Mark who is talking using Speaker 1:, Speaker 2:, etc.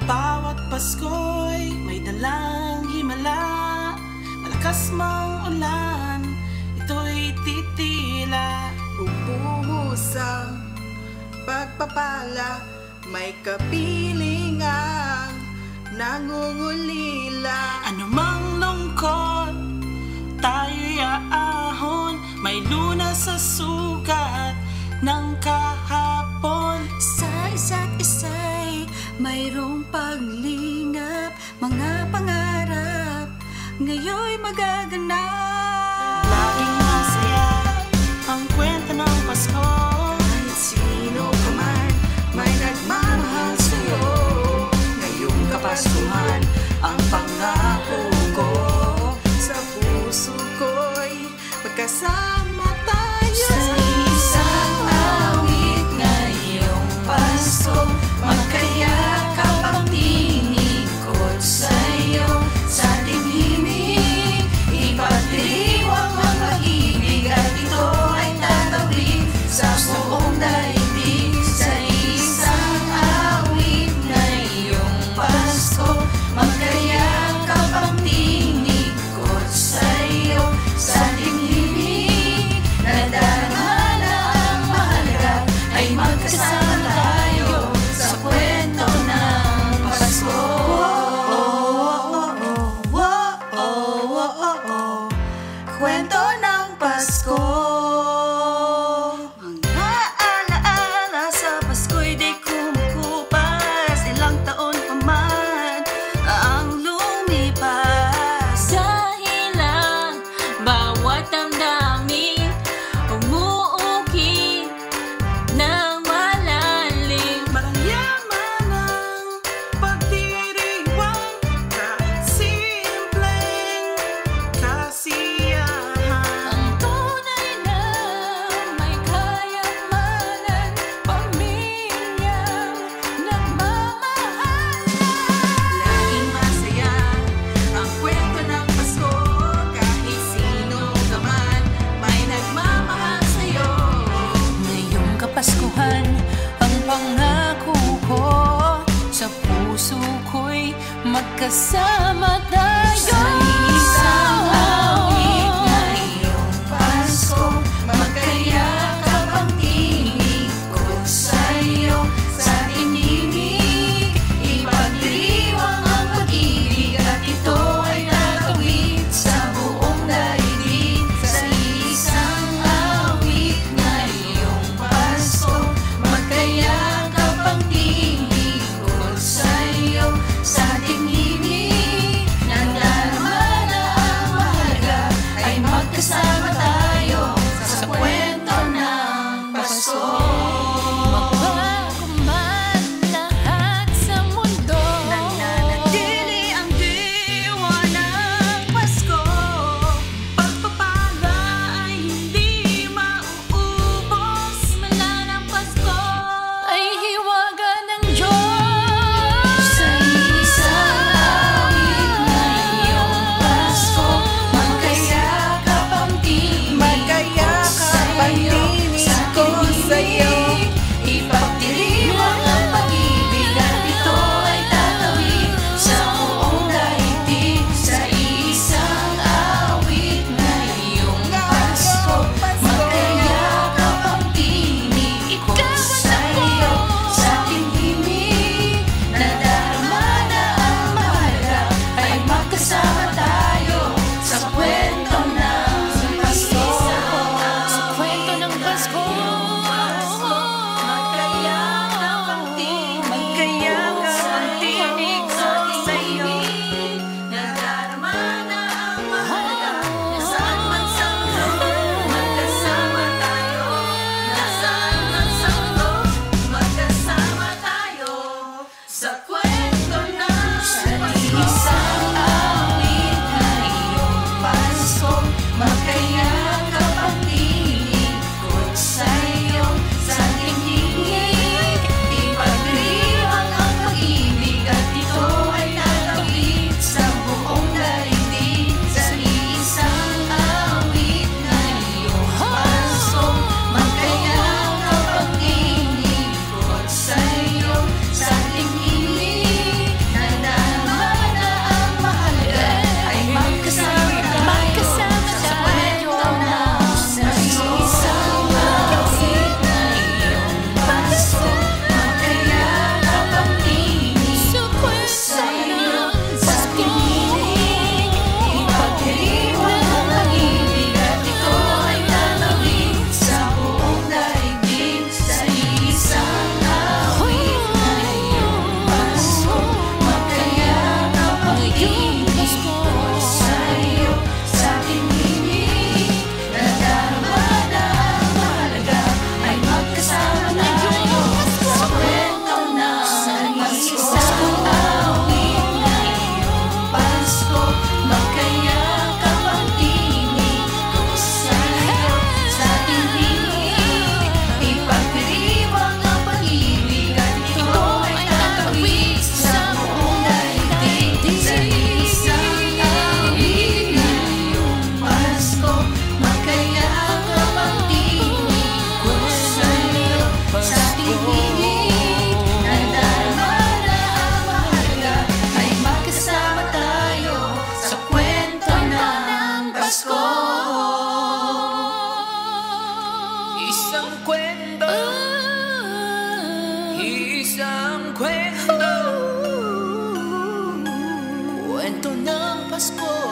Speaker 1: Bawat Pasko'y may dalang himala, malakas mang ulan, ito'y titila.
Speaker 2: Ubuhos ang pagpapala, may kapilingang nangungulila.
Speaker 1: Anumang lungkot, tayo'y aahon, may lunas sa sugat ng kahapon.
Speaker 3: Sa isa't isa'y mayroong paglingap, mga pangarap ngayon'y magaganap.
Speaker 1: Laging masaya ang kwento ng Pasko.
Speaker 2: Kahit sino ka man, may nagmamahal sa'yo. Ngayong Kapaskuhan, ang pangako ko, sa puso ko'y magkasama tayo.
Speaker 3: Sa isang awit ngayong Pasko, magkayakap ang tiningkod sa'yo. Sa ating himig, ipagdiriwang ang pag-ibig, at ito ay tatawid sa buong daigdig. Sa isang awit ngayong Pasko, magkayakap ang tiningkod sa'yo. Sa ating himig, nadarama na ang mahalaga, ay magkasama tayo sa kwento ng Pasko.
Speaker 2: Kwento ng Pasko.
Speaker 3: Mga alaala sa Pasko'y di kumukupas, ilang taon pa man ang lumipas. Dahil lang bawat damdamin umuukit ng malalim.
Speaker 1: Marangyaman ang pagdiriwang, kahit simpleng kasiyahan.
Speaker 3: Ang tunay na may kayamanan, pamilyang nagmamahal.
Speaker 2: Laging masaya ang kwento ng Pasko. Kahit sino ka man, may nagmamahal sa'yo.
Speaker 3: Ngayong Kapaskuhan, ang pangako ko, sa puso ko'y magkasama tayo.
Speaker 2: Sa isang awit ngayong Pasko, magkayakap ang tiningkod sa'yo. Sa ating himig, ipagdiriwang ang pag-ibig, at ito ay tatawid sa buong daigdig. Sa isang awit ngayong Pasko, magkayakap ang tiningkod sa'yo. Sa ating himig, nadarama
Speaker 3: Isang kwento, kwento ng Pasko.